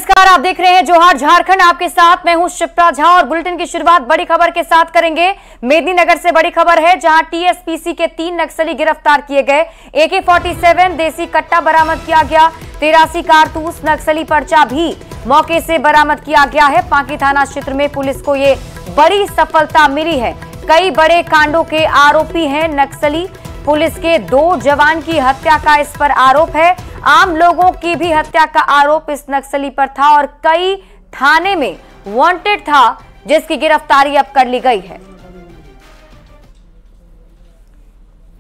नमस्कार, आप देख रहे हैं जोहार झारखंड। आपके साथ मैं हूं शिप्रा झा और बुलेटिन की शुरुआत बड़ी खबर के साथ करेंगे। मेदिनीनगर से बड़ी खबर है, जहां टीएसपीसी के 3 नक्सली गिरफ्तार किए गए। AK-47 देसी कट्टा बरामद किया गया। 83 कारतूस नक्सली पर्चा भी मौके से बरामद किया गया है। पांकी थाना क्षेत्र में पुलिस को ये बड़ी सफलता मिली है। कई बड़े कांडों के आरोपी हैं नक्सली। पुलिस के 2 जवान की हत्या का इस पर आरोप है। आम लोगों की भी हत्या का आरोप इस नक्सली पर था और कई थाने में वांटेड था, जिसकी गिरफ्तारी अब कर ली गई है।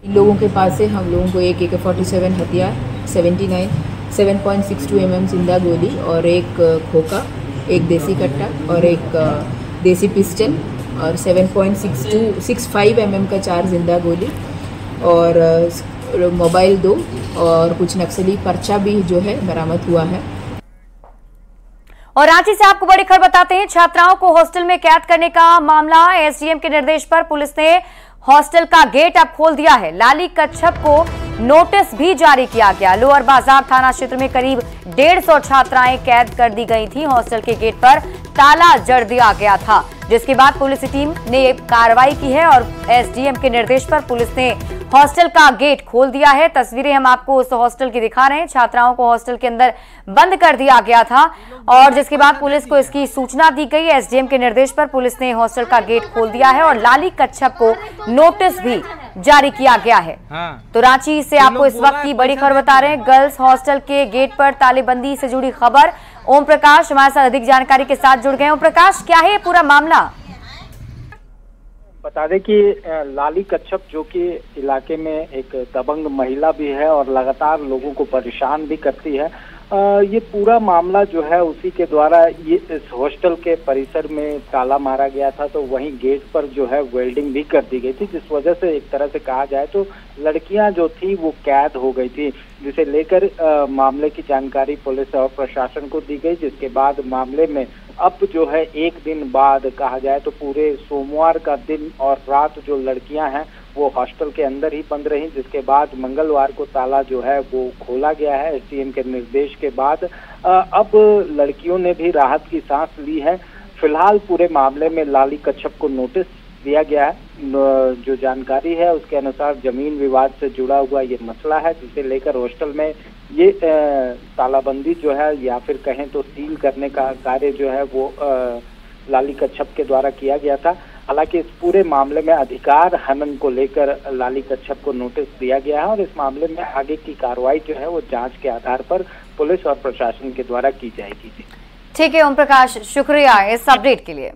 इन लोगों के पास से हम लोगों को एक AK-47 हथियार, 7.62 mm जिंदा गोली और एक खोखा, एक देसी कट्टा और एक देसी पिस्टल और 7.65 mm का 4 जिंदा गोली और मोबाइल 2 और कुछ नक्सली पर्चा भी जो है बरामद हुआ है। और रांची से आपको बड़ी खबर बताते हैं। छात्राओं को हॉस्टल में कैद करने का मामला, एसडीएम के निर्देश पर पुलिस ने हॉस्टल का गेट अब खोल दिया है। लाली कच्छप को नोटिस भी जारी किया गया। लोअर बाजार थाना क्षेत्र में करीब 150 छात्राएं कैद कर दी गई थी। हॉस्टल के गेट पर ताला जड़ दिया गया था, जिसके बाद पुलिस टीम ने कार्रवाई की है और एसडीएम के निर्देश पर पुलिस ने हॉस्टल का गेट खोल दिया है। तस्वीरें हम आपको उस हॉस्टल की दिखा रहे हैं। छात्राओं को हॉस्टल के अंदर बंद कर दिया गया था और जिसके बाद पुलिस को इसकी सूचना दी गई। एसडीएम के निर्देश पर पुलिस ने हॉस्टल का गेट खोल दिया है और लाली कच्छप को नोटिस भी जारी किया गया है। तो रांची से आपको इस वक्त की बड़ी खबर बता रहे हैं। गर्ल्स हॉस्टल के गेट पर तालेबंदी से जुड़ी खबर। ओम प्रकाश हमारे साथ अधिक जानकारी के साथ जुड़ गए। ओम प्रकाश, क्या है ये पूरा मामला? बता दें कि लाली कच्छप जो कि इलाके में एक दबंग महिला भी है और लगातार लोगों को परेशान भी करती है। ये पूरा मामला जो है उसी के द्वारा ये इस हॉस्टल के परिसर में ताला मारा गया था, तो वहीं गेट पर जो है वेल्डिंग भी कर दी गई थी, जिस वजह से एक तरह से कहा जाए तो लड़कियां जो थी वो कैद हो गई थी, जिसे लेकर मामले की जानकारी पुलिस और प्रशासन को दी गई। जिसके बाद मामले में अब जो है एक दिन बाद कहा जाए तो पूरे सोमवार का दिन और रात जो लड़कियां हैं वो हॉस्टल के अंदर ही बंद रहीं, जिसके बाद मंगलवार को ताला जो है वो खोला गया है एसडीएम के निर्देश के बाद। अब लड़कियों ने भी राहत की सांस ली है। फिलहाल पूरे मामले में लाली कच्छप को नोटिस दिया गया है। जो जानकारी है उसके अनुसार जमीन विवाद से जुड़ा हुआ ये मसला है, जिसे लेकर हॉस्टल में ये तालाबंदी जो है या फिर कहें तो सील करने का कार्य जो है वो लाली कच्छप के द्वारा किया गया था। हालांकि इस पूरे मामले में अधिकार हनन को लेकर लाली कच्छप को नोटिस दिया गया है और इस मामले में आगे की कार्रवाई जो है वो जांच के आधार पर पुलिस और प्रशासन के द्वारा की जाएगी। ठीक है ओम प्रकाश, शुक्रिया इस अपडेट के लिए।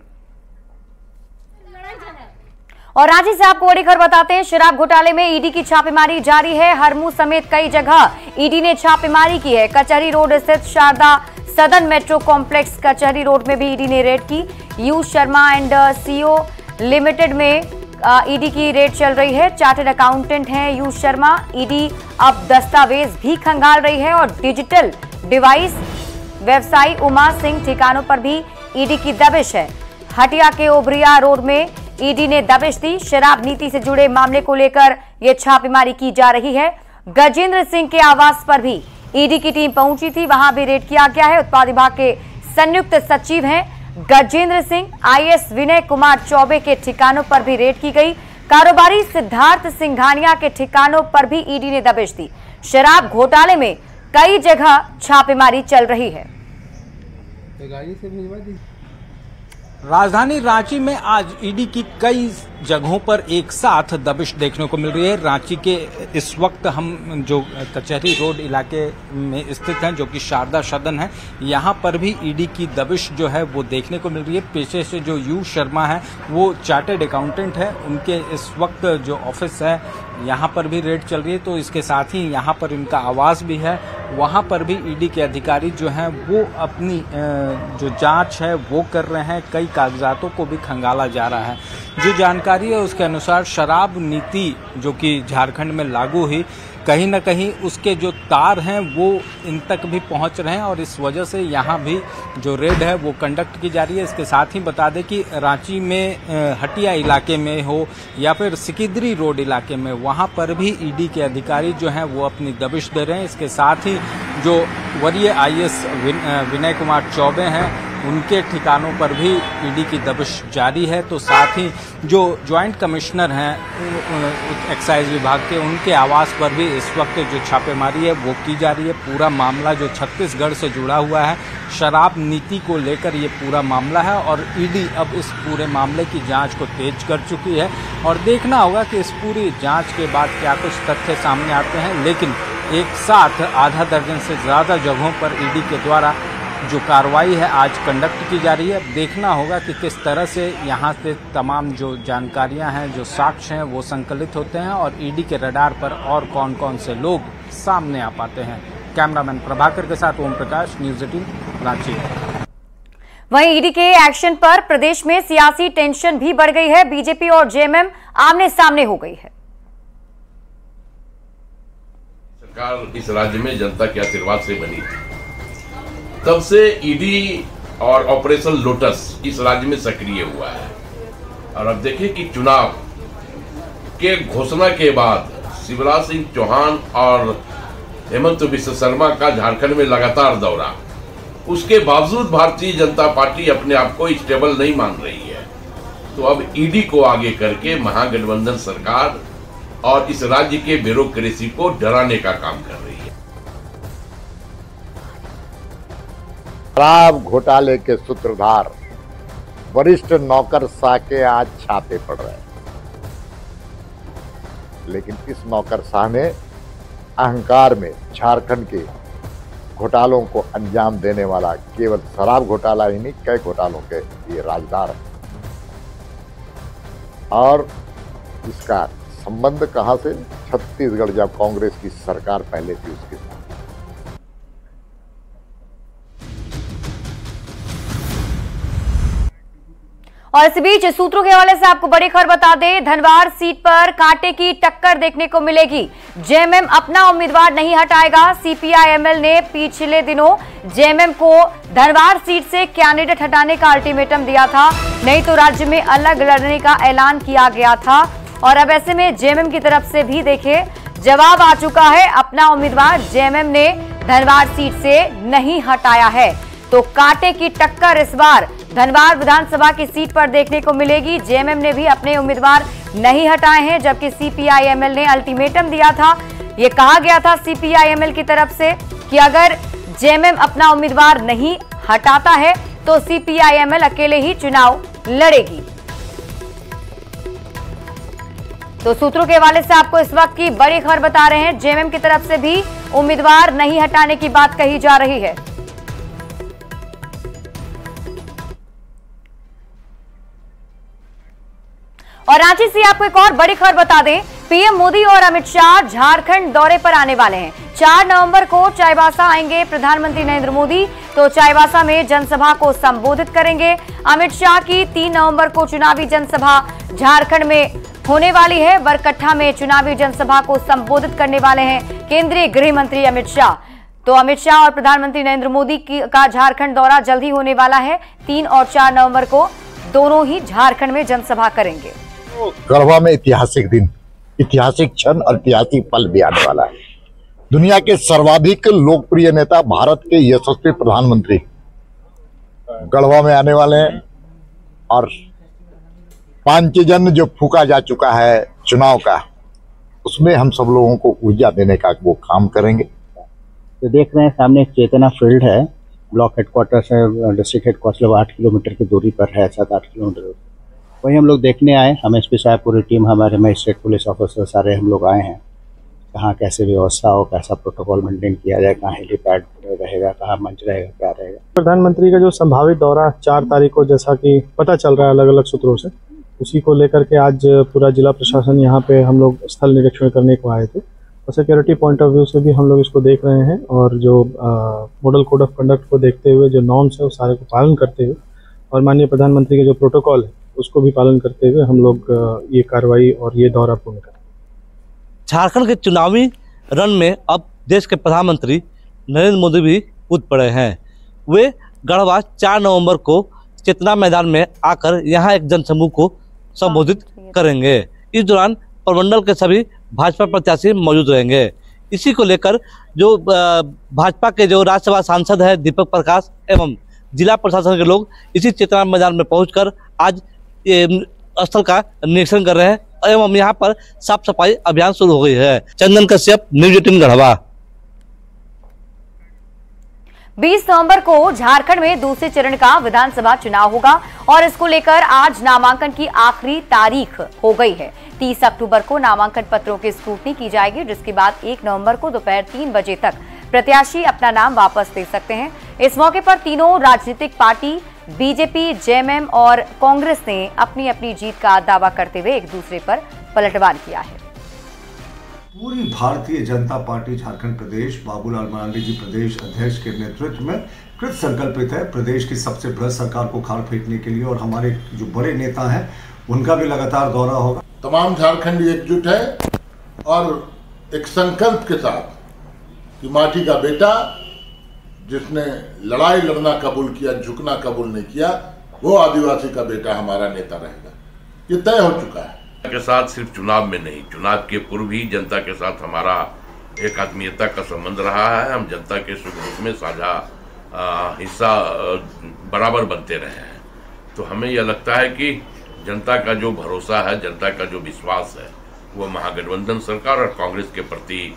और रांची से आपको बड़ी खबर बताते हैं। शराब घोटाले में ईडी की छापेमारी जारी है। हरमू समेत कई जगह ईडी ने छापेमारी की है। कचहरी रोड स्थित शारदा सदन मेट्रो कॉम्प्लेक्स कचहरी रोड में भी ईडी ने रेड की। You Sharma and CO limited में ईडी की रेड चल रही है। चार्टर्ड अकाउंटेंट हैं यू शर्मा। ईडी अब दस्तावेज भी खंगाल रही है और डिजिटल डिवाइस व्यवसायी उमा सिंह ठिकानों पर भी ईडी की दबिश है। हटिया के ओबरिया रोड में ईडी ने दबिश दी। शराब नीति से जुड़े मामले को लेकर यह छापेमारी की जा रही है। गजेंद्र सिंह के आवास पर भी ईडी की टीम पहुंची थी, वहां भी रेड किया गया है। उत्पाद विभाग के संयुक्त सचिव हैं गजेंद्र सिंह। आईएएस विनय कुमार चौबे के ठिकानों पर भी रेड की गई। कारोबारी सिद्धार्थ सिंघानिया के ठिकानों पर भी ईडी ने दबिश दी। शराब घोटाले में कई जगह छापेमारी चल रही है। राजधानी रांची में आज ईडी की कई जगहों पर एक साथ दबिश देखने को मिल रही है। रांची के इस वक्त हम जो कचहरी रोड इलाके में स्थित हैं, जो कि शारदा सदन है, यहाँ पर भी ईडी की दबिश जो है वो देखने को मिल रही है। पेशे से जो यू शर्मा है वो चार्टर्ड अकाउंटेंट है, उनके इस वक्त जो ऑफिस है यहाँ पर भी रेड चल रही है। तो इसके साथ ही यहाँ पर इनका आवास भी है, वहाँ पर भी ईडी के अधिकारी जो हैं वो अपनी जो जांच है वो कर रहे हैं। कई कागजातों को भी खंगाला जा रहा है। जो जानकारी है उसके अनुसार शराब नीति जो कि झारखंड में लागू हुई, कहीं न कहीं उसके जो तार हैं वो इन तक भी पहुंच रहे हैं और इस वजह से यहाँ भी जो रेड है वो कंडक्ट की जा रही है। इसके साथ ही बता दें कि रांची में हटिया इलाके में हो या फिर सिकिदरी रोड इलाके में, वहाँ पर भी ईडी के अधिकारी जो हैं वो अपनी दबिश दे रहे हैं। इसके साथ ही जो वरीय IAS विनय कुमार चौबे हैं उनके ठिकानों पर भी ईडी की दबिश जारी है। तो साथ ही जो ज्वाइंट कमिश्नर हैं एक्साइज विभाग के, उनके आवास पर भी इस वक्त जो छापेमारी है वो की जा रही है। पूरा मामला जो छत्तीसगढ़ से जुड़ा हुआ है, शराब नीति को लेकर ये पूरा मामला है और ईडी अब इस पूरे मामले की जांच को तेज कर चुकी है और देखना होगा कि इस पूरी जांच के बाद क्या कुछ तथ्य सामने आते हैं। लेकिन एक साथ आधा दर्जन से ज़्यादा जगहों पर ईडी के द्वारा जो कार्रवाई है आज कंडक्ट की जा रही है। देखना होगा कि किस तरह से यहाँ से तमाम जो जानकारियाँ हैं, जो साक्ष्य हैं वो संकलित होते हैं और ईडी के रडार पर और कौन कौन से लोग सामने आ पाते हैं। कैमरामैन प्रभाकर के साथ ओम प्रकाश, न्यूज़ 18 रांची। वहीं ईडी के एक्शन पर प्रदेश में सियासी टेंशन भी बढ़ गई है। बीजेपी और जेएमएम आमने सामने हो गई है। सरकार इस राज्य में जनता के आशीर्वाद से बनी थी, तब से ईडी और ऑपरेशन लोटस इस राज्य में सक्रिय हुआ है। और अब देखिए कि चुनाव के घोषणा के बाद शिवराज सिंह चौहान और हेमंत बिस्वा शर्मा का झारखंड में लगातार दौरा, उसके बावजूद भारतीय जनता पार्टी अपने आप को स्टेबल नहीं मान रही है। तो अब ईडी को आगे करके महागठबंधन सरकार और इस राज्य के ब्यूरोक्रेसी को डराने का काम कर रही है। शराब घोटाले के सूत्रधार वरिष्ठ नौकरशाह के आज छापे पड़ रहे हैं, लेकिन इस नौकरशाह ने अहंकार में झारखंड के घोटालों को अंजाम देने वाला केवल शराब घोटाला ही नहीं, कई घोटालों के ये राजदार है। और इसका संबंध कहां से? छत्तीसगढ़ जब कांग्रेस की सरकार पहले थी उसके साथ। और इस बीच सूत्रों के हवाले से आपको बड़ी खबर बता दें, धनवार सीट पर कांटे की टक्कर देखने को मिलेगी। जेएमएम अपना उम्मीदवार नहीं हटाएगा। सीपीआई-एमएल ने पिछले दिनों जेएमएम को धनवार सीट से कैंडिडेट हटाने का अल्टीमेटम दिया था, नहीं तो राज्य में अलग लड़ने का ऐलान किया गया था। और अब ऐसे में जेएमएम की तरफ से भी देखिए जवाब आ चुका है। अपना उम्मीदवार जेएमएम ने धनवार सीट से नहीं हटाया है, तो कांटे की टक्कर इस बार धनवार विधानसभा की सीट पर देखने को मिलेगी। जेएमएम ने भी अपने उम्मीदवार नहीं हटाए हैं, जबकि सीपीआई-एमएल ने अल्टीमेटम दिया था। ये कहा गया था सीपीआई-एमएल की तरफ से कि अगर जेएमएम अपना उम्मीदवार नहीं हटाता है तो सीपीआई-एमएल अकेले ही चुनाव लड़ेगी। तो सूत्रों के हवाले से आपको इस वक्त की बड़ी खबर बता रहे हैं, जेएमएम की तरफ से भी उम्मीदवार नहीं हटाने की बात कही जा रही है। और रांची से आपको एक और बड़ी खबर बता दें, पीएम मोदी और अमित शाह झारखंड दौरे पर आने वाले हैं। 4 नवंबर को चाईबासा आएंगे प्रधानमंत्री नरेंद्र मोदी, तो चाईबासा में जनसभा को संबोधित करेंगे। अमित शाह की 3 नवंबर को चुनावी जनसभा झारखंड में होने वाली है। बरकट्ठा में चुनावी जनसभा को संबोधित करने वाले हैं केंद्रीय गृह मंत्री अमित शाह। तो अमित शाह और प्रधानमंत्री नरेंद्र मोदी का झारखंड दौरा जल्द ही होने वाला है। 3 और 4 नवंबर को दोनों ही झारखंड में जनसभा करेंगे। गढ़वा में ऐतिहासिक दिन, ऐतिहासिक क्षण और ऐतिहासिक पल भी आने वाला है। दुनिया के सर्वाधिक लोकप्रिय नेता, भारत के यशस्वी प्रधानमंत्री गढ़वा में आने वाले हैं और पांचजन्य जो फूका जा चुका है चुनाव का, उसमें हम सब लोगों को ऊर्जा देने का वो काम करेंगे। तो देख रहे हैं सामने एक चेतना फील्ड है, ब्लॉक हेडक्वार्टर से डिस्ट्रिक्ट हेडक्वार्टर 8 किलोमीटर की दूरी पर है, 7-8 किलोमीटर। वही हम लोग देखने आए, हम एसपी साहब, पूरी टीम, हमारे मजिस्ट्रेट, पुलिस ऑफिसर सारे हम लोग आए हैं। कहाँ कैसे व्यवस्था हो, कैसा प्रोटोकॉल मेंटेन किया जाए, कहाँ हेलीपैड रहेगा, कहाँ मंच रहेगा, क्या रहेगा। प्रधानमंत्री का जो संभावित दौरा 4 तारीख को, जैसा कि पता चल रहा है अलग अलग सूत्रों से, उसी को लेकर के आज पूरा जिला प्रशासन यहाँ पे हम लोग स्थल निरीक्षण करने को आए थे। और सिक्योरिटी पॉइंट ऑफ व्यू से भी हम लोग इसको देख रहे हैं और जो मॉडल कोड ऑफ कंडक्ट को देखते हुए, जो नॉर्म्स है उस सारे को पालन करते हुए और माननीय प्रधानमंत्री का जो प्रोटोकॉल है उसको भी पालन करते हुए हम लोग ये कार्रवाई और ये दौरा पूर्ण करें। झारखंड के चुनावी रण में अब देश के प्रधानमंत्री नरेंद्र मोदी भी कूद पड़े हैं। वे गढ़वा 4 नवंबर को चेतना मैदान में आकर यहां एक जनसमूह को संबोधित करेंगे। इस दौरान प्रमंडल के सभी भाजपा प्रत्याशी मौजूद रहेंगे। इसी को लेकर जो भाजपा के जो राज्यसभा सांसद है दीपक प्रकाश एवं जिला प्रशासन के लोग इसी चेतना मैदान में पहुंचकर आज स्थल का निरीक्षण कर रहे हैं एवं यहाँ पर साफ सफाई अभियान शुरू हो गई है। चंदन कश्यप, न्यूज 18 गढ़वा। 20 नवंबर को झारखंड में दूसरे चरण का विधानसभा चुनाव होगा और इसको लेकर आज नामांकन की आखिरी तारीख हो गई है। 30 अक्टूबर को नामांकन पत्रों की स्क्रूटनी की जाएगी, जिसके बाद 1 नवंबर को दोपहर 3 बजे तक प्रत्याशी अपना नाम वापस ले सकते हैं। इस मौके पर तीनों राजनीतिक पार्टी बीजेपी, जेएमएम और कांग्रेस ने अपनी अपनी जीत का दावा करते हुए एक दूसरे पर पलटवार किया है। पूरी भारतीय जनता पार्टी झारखंड प्रदेश बाबूलाल मरांडी जी प्रदेश अध्यक्ष के नेतृत्व में कृत संकल्पित है प्रदेश की सबसे बृहद सरकार को खाल फेंकने के लिए, और हमारे जो बड़े नेता हैं उनका भी लगातार दौरा होगा। तमाम झारखंडी एकजुट है और एक संकल्प के साथ कि माटी का बेटा जिसने लड़ाई लड़ना कबूल किया, झुकना कबूल नहीं किया, वो आदिवासी का बेटा हमारा नेता रहेगा। ये तय हो चुका है। के साथ सिर्फ चुनाव में नहीं, चुनाव के पूर्व ही जनता के साथ हमारा एक आत्मीयता का संबंध रहा है। हम जनता के सुख दुख में साझा हिस्सा बराबर बनते रहे हैं। तो हमें यह लगता है कि जनता का जो भरोसा है, जनता का जो विश्वास है, वो महागठबंधन सरकार और कांग्रेस के प्रति।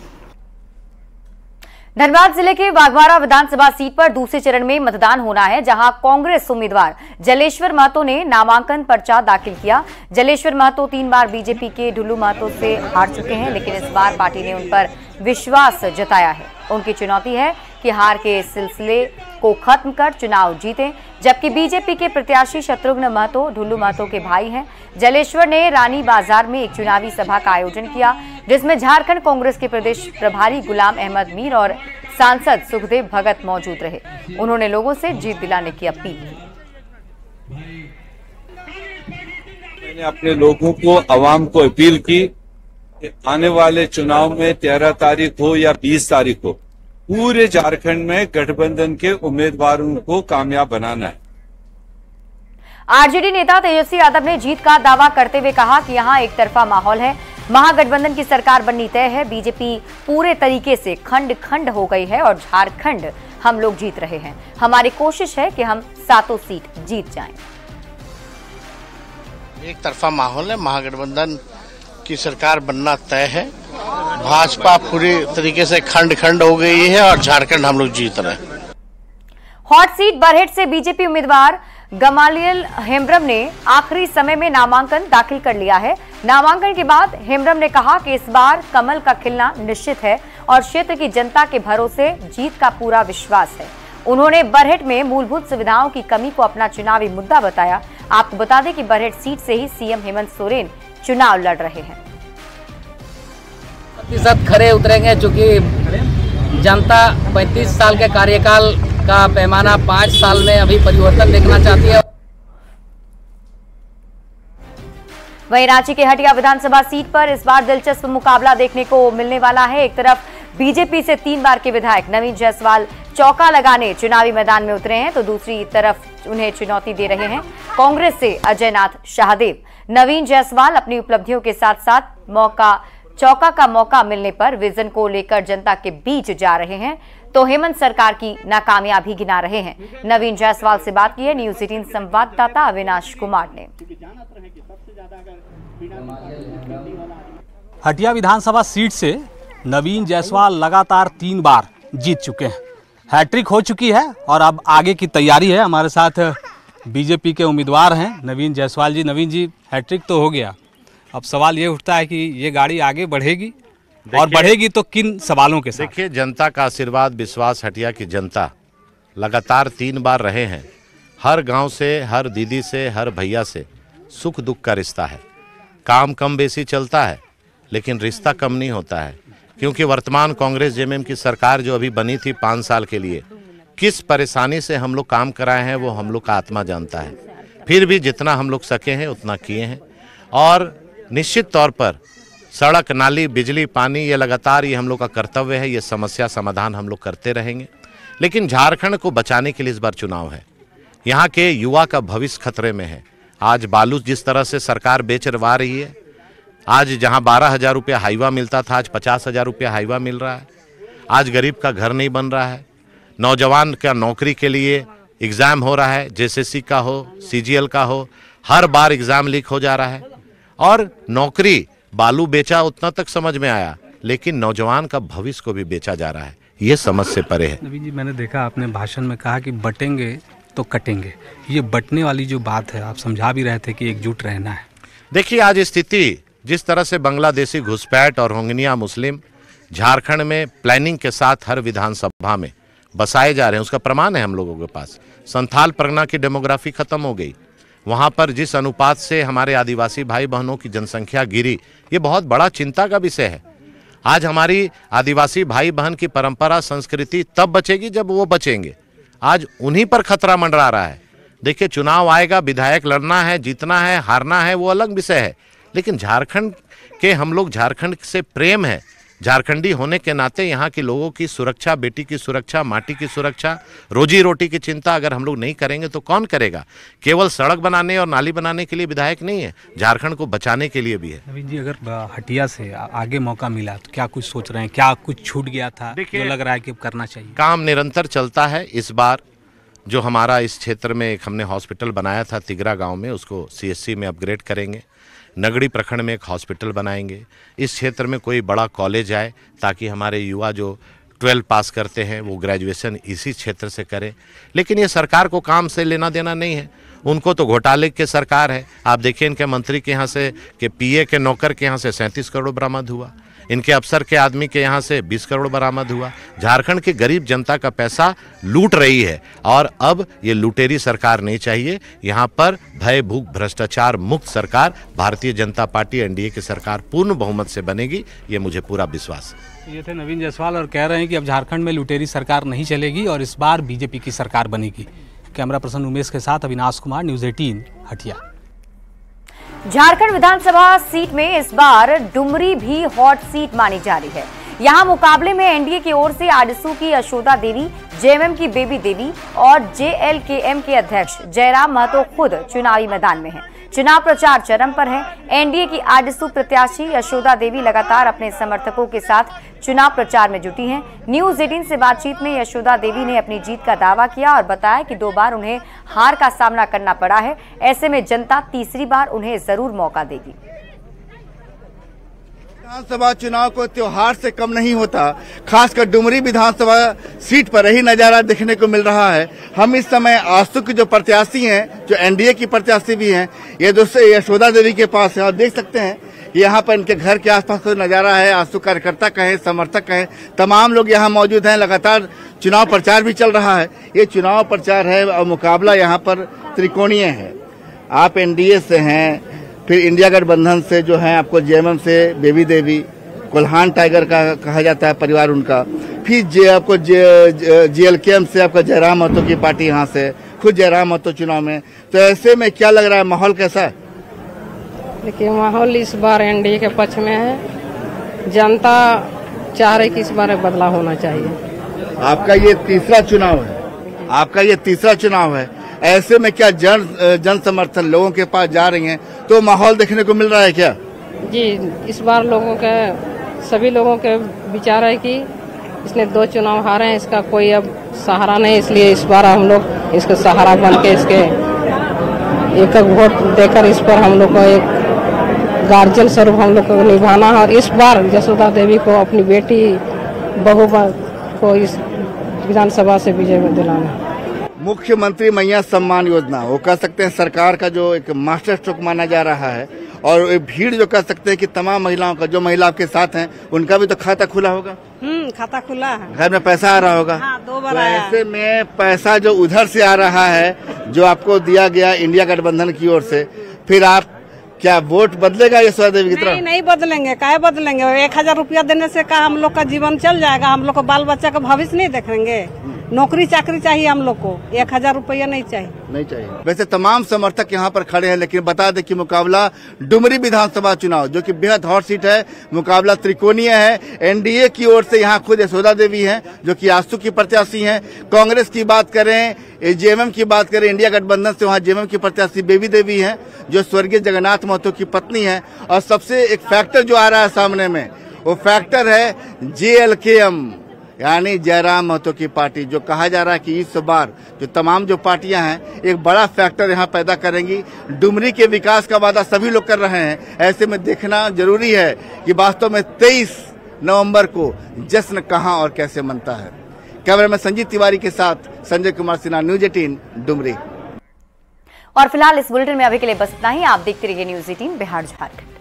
धनबाद जिले के बागबारा विधानसभा सीट पर दूसरे चरण में मतदान होना है, जहां कांग्रेस उम्मीदवार जलेश्वर महतो ने नामांकन पर्चा दाखिल किया। जलेश्वर महतो 3 बार बीजेपी के ढुल्लू महतो से हार चुके हैं, लेकिन इस बार पार्टी ने उन पर विश्वास जताया है। उनकी चुनौती है कि हार के सिलसिले को खत्म कर चुनाव जीतें, जबकि बीजेपी के प्रत्याशी शत्रुघ्न महतो ढुल्लू महतो के भाई हैं। जलेश्वर ने रानी बाजार में एक चुनावी सभा का आयोजन किया, जिसमें झारखंड कांग्रेस के प्रदेश प्रभारी गुलाम अहमद मीर और सांसद सुखदेव भगत मौजूद रहे। उन्होंने लोगों से जीत दिलाने की अपील की। मैंने अपने लोगों को, आवाम को अपील की कि आने वाले चुनाव में 13 तारीख हो या 20 तारीख हो, पूरे झारखंड में गठबंधन के उम्मीदवारों को कामयाब बनाना है। आरजेडी नेता तेजस्वी यादव ने जीत का दावा करते हुए कहा कि यहां एक तरफा माहौल है, महागठबंधन की सरकार बननी तय है। बीजेपी पूरे तरीके से खंड खंड हो गई है और झारखंड हम लोग जीत रहे हैं। हमारी कोशिश है कि हम 7 सीट जीत जाएं। एक तरफा माहौल है, महागठबंधन की सरकार बनना तय है। भाजपा पूरी तरीके से खंड खंड हो गई है और झारखंड हम लोग जीत रहे हैं। हॉट सीट बरहेट से बीजेपी उम्मीदवार गमालियल हेम्ब्रम ने आखिरी समय में नामांकन दाखिल कर लिया है। नामांकन के बाद हेम्ब्रम ने कहा कि इस बार कमल का खिलना निश्चित है और क्षेत्र की जनता के भरोसे जीत का पूरा विश्वास है। उन्होंने बरहेट में मूलभूत सुविधाओं की कमी को अपना चुनावी मुद्दा बताया। आपको बता दें कि बरहेट सीट से ही सीएम हेमंत सोरेन चुनाव लड़ रहे हैं। प्रतिशत खरे उतरेंगे, चूंकि जनता 35 साल के कार्यकाल का पैमाना 5 साल में अभी परिवर्तन देखना चाहती है। वहीं रांची के हटिया विधानसभा सीट पर इस बार दिलचस्प मुकाबला देखने को मिलने वाला है। एक तरफ बीजेपी से 3 बार के विधायक नवीन जायसवाल चौका लगाने चुनावी मैदान में उतरे हैं, तो दूसरी तरफ उन्हें चुनौती दे रहे हैं कांग्रेस से अजय नाथ शाहदेव। नवीन जायसवाल अपनी उपलब्धियों के साथ साथ चौका का मौका मिलने पर विजन को लेकर जनता के बीच जा रहे हैं, तो हेमंत सरकार की नाकामयाबी गिना रहे हैं। नवीन जायसवाल से बात की है न्यूज 18 संवाददाता अविनाश कुमार ने। हटिया विधानसभा सीट से नवीन जायसवाल लगातार 3 बार जीत चुके हैं, हैट्रिक हो चुकी है और अब आगे की तैयारी है। हमारे साथ बीजेपी के उम्मीदवार हैं नवीन जायसवाल जी। नवीन जी, हैट्रिक तो हो गया, अब सवाल ये उठता है कि ये गाड़ी आगे बढ़ेगी और बढ़ेगी तो किन सवालों के साथ? देखिए, जनता का आशीर्वाद, विश्वास हटिया की जनता लगातार 3 बार रहे हैं। हर गांव से, हर दीदी से, हर भैया से सुख दुख का रिश्ता है। काम कम बेसी चलता है लेकिन रिश्ता कम नहीं होता है, क्योंकि वर्तमान कांग्रेस जेएमएम की सरकार जो अभी बनी थी 5 साल के लिए, किस परेशानी से हम लोग काम कराए हैं वो हम लोग का आत्मा जानता है। फिर भी जितना हम लोग सके हैं उतना किए हैं और निश्चित तौर पर सड़क, नाली, बिजली, पानी, ये लगातार ये हम लोग का कर्तव्य है। ये समस्या समाधान हम लोग करते रहेंगे। लेकिन झारखंड को बचाने के लिए इस बार चुनाव है। यहाँ के युवा का भविष्य खतरे में है। आज बालू जिस तरह से सरकार बेचवा रही है, आज जहां 12,000 रुपया हाईवा मिलता था, आज 50,000 रुपया हाईवा मिल रहा है। आज गरीब का घर नहीं बन रहा है। नौजवान का नौकरी के लिए एग्ज़ाम हो रहा है, जेएसएससी का हो, सीजीएल का हो, हर बार एग्ज़ाम लीक हो जा रहा है। और नौकरी बालू बेचा उतना तक समझ में आया, लेकिन नौजवान का भविष्य को भी बेचा जा रहा है। ये समझ से परे है। नवीन जी, मैंने देखा आपने भाषण में कहा कि बटेंगे तो कटेंगे। ये बटने वाली जो बात है, आप समझा भी रहे थे कि एकजुट रहना है। देखिए, आज स्थिति जिस तरह से बांग्लादेशी घुसपैठ और रोहिंग्या मुस्लिम झारखंड में प्लानिंग के साथ हर विधानसभा में बसाए जा रहे हैं, उसका प्रमाण है हम लोगों के पास। संथाल परगना की डेमोग्राफी खत्म हो गई। वहां पर जिस अनुपात से हमारे आदिवासी भाई बहनों की जनसंख्या गिरी, ये बहुत बड़ा चिंता का विषय है। आज हमारी आदिवासी भाई बहन की परंपरा संस्कृति तब बचेगी जब वो बचेंगे। आज उन्हीं पर खतरा मंडरा रहा है। देखिए, चुनाव आएगा, विधायक लड़ना है, जीतना है, हारना है, वो अलग विषय है, लेकिन झारखंड के हम लोग, झारखंड से प्रेम है। झारखंडी होने के नाते यहाँ के लोगों की सुरक्षा, बेटी की सुरक्षा, माटी की सुरक्षा, रोजी रोटी की चिंता अगर हम लोग नहीं करेंगे तो कौन करेगा? केवल सड़क बनाने और नाली बनाने के लिए विधायक नहीं है, झारखंड को बचाने के लिए भी है। नवीन जी, अगर हटिया से आगे मौका मिला तो क्या कुछ सोच रहे हैं? क्या कुछ छूट गया था जो लग रहा है कि करना चाहिए? काम निरंतर चलता है। इस बार जो हमारा इस क्षेत्र में एक हमने हॉस्पिटल बनाया था तिगरा गाँव में, उसको CSC में अपग्रेड करेंगे। नगड़ी प्रखंड में एक हॉस्पिटल बनाएंगे। इस क्षेत्र में कोई बड़ा कॉलेज आए ताकि हमारे युवा जो 12 पास करते हैं वो ग्रेजुएशन इसी क्षेत्र से करें। लेकिन ये सरकार को काम से लेना देना नहीं है, उनको तो घोटाले की सरकार है। आप देखिए, इनके मंत्री के यहाँ से, के PA के नौकर के यहाँ से 37 करोड़ बरामद हुआ, इनके अफसर के आदमी के यहाँ से 20 करोड़ बरामद हुआ। झारखंड की गरीब जनता का पैसा लूट रही है और अब ये लुटेरी सरकार नहीं चाहिए। यहाँ पर भय भूख भ्रष्टाचार मुक्त सरकार भारतीय जनता पार्टी NDA की सरकार पूर्ण बहुमत से बनेगी, ये मुझे पूरा विश्वास है। ये थे नवीन जायसवाल और कह रहे हैं कि अब झारखंड में लुटेरी सरकार नहीं चलेगी और इस बार BJP की सरकार बनेगी। कैमरा पर्सन उमेश के साथ अविनाश कुमार, न्यूज़ 18 हटिया। झारखंड विधानसभा सीट में इस बार डुमरी भी हॉट सीट मानी जा रही है। यहां मुकाबले में एनडीए की ओर से आजसू की यशोदा देवी, जेएमएम की बेबी देवी और जेएलकेएम के अध्यक्ष जयराम महतो खुद चुनावी मैदान में हैं। चुनाव प्रचार चरम पर है। एनडीए की आजसू प्रत्याशी यशोदा देवी लगातार अपने समर्थकों के साथ चुनाव प्रचार में जुटी हैं। न्यूज़ 18 से बातचीत में यशोदा देवी ने अपनी जीत का दावा किया और बताया कि 2 बार उन्हें हार का सामना करना पड़ा है, ऐसे में जनता तीसरी बार उन्हें जरूर मौका देगी। विधानसभा चुनाव को त्योहार से कम नहीं होता, खासकर डुमरी विधानसभा सीट पर यही नजारा देखने को मिल रहा है। हम इस समय आजसू की जो प्रत्याशी हैं, जो एनडीए की प्रत्याशी भी हैं, ये दोस्तों यशोदा देवी के पास है और देख सकते हैं यहाँ पर इनके घर के आसपास का नजारा है। आजसू कार्यकर्ता कहें, समर्थक कहें, तमाम लोग यहाँ मौजूद हैं। लगातार चुनाव प्रचार भी चल रहा है। ये चुनाव प्रचार है और मुकाबला यहाँ पर त्रिकोणीय है। आप एनडीए से हैं, फिर इंडिया गठबंधन से जो है आपको जेएमएम से बेबी देवी, कोल्हान टाइगर का कहा जाता है परिवार उनका, फिर आपको जेएलकेएम से आपका जयराम महतो की पार्टी, यहाँ से खुद जयराम महतो चुनाव में। तो ऐसे में क्या लग रहा है, माहौल कैसा है? देखिए, माहौल इस बार एनडीए के पक्ष में है। जनता चाह रही कि इस बार बदलाव होना चाहिए। आपका ये तीसरा चुनाव है, ऐसे में क्या जन समर्थन लोगों के पास जा रही हैं, तो माहौल देखने को मिल रहा है क्या? जी, इस बार सभी लोगों के विचार है कि इसने 2 चुनाव हारे हैं, इसका कोई अब सहारा नहीं, इसलिए इस बार हम लोग इसका सहारा बन के इसके एक वोट देकर इस पर हम लोग को एक गार्जियन स्वरूप हम लोग को निभाना है और इस बार यशोदा देवी को अपनी बेटी बहू को इस विधानसभा से विजय में दिलाना। मुख्यमंत्री मैया सम्मान योजना, वो कह सकते हैं सरकार का जो एक मास्टर स्ट्रोक माना जा रहा है और भीड़ जो कह सकते हैं कि तमाम महिलाओं का, जो महिला आपके साथ हैं, उनका भी तो खाता खुला होगा। खाता खुला है, घर में पैसा आ रहा होगा। हाँ, 2 बार तो आया। ऐसे में पैसा जो उधर से आ रहा है, जो आपको दिया गया इंडिया गठबंधन की ओर से, फिर आप क्या वोट बदलेगा यशोदा देवी की तरफ? नहीं बदलेंगे, क्या बदलेंगे? 1000 रुपया देने से क्या हम लोग का जीवन चल जाएगा? हम लोग को बाल बच्चा का भविष्य नहीं देखेंगे? नौकरी चाकरी चाहिए हम लोग को, 1000 रुपया नहीं चाहिए। वैसे तमाम समर्थक यहाँ पर खड़े हैं, लेकिन बता दें कि मुकाबला डुमरी विधानसभा चुनाव जो कि बेहद हॉट सीट है, मुकाबला त्रिकोणीय है। एनडीए की ओर से यहाँ खुद यशोदा देवी हैं जो कि आजसू की प्रत्याशी हैं। कांग्रेस की बात करें, जेएमएम की बात करें, इंडिया गठबंधन से वहाँ जेएमएम की प्रत्याशी बेबी देवी हैं जो स्वर्गीय जगन्नाथ महतो की पत्नी है। और सबसे एक फैक्टर जो आ रहा है सामने में, वो फैक्टर है JLKM यानी जयराम महतो की पार्टी, जो कहा जा रहा है कि इस बार जो तमाम जो पार्टियां हैं एक बड़ा फैक्टर यहां पैदा करेंगी। डुमरी के विकास का वादा सभी लोग कर रहे हैं, ऐसे में देखना जरूरी है कि वास्तव में 23 नवंबर को जश्न कहां और कैसे मनता है। कैमरा में संजीत तिवारी के साथ संजय कुमार सिन्हा, न्यूज 18 डुमरी। और फिलहाल इस बुलेटिन में अभी के लिए बस इतना ही। आप देखते रहिए न्यूज 18 बिहार झारखंड।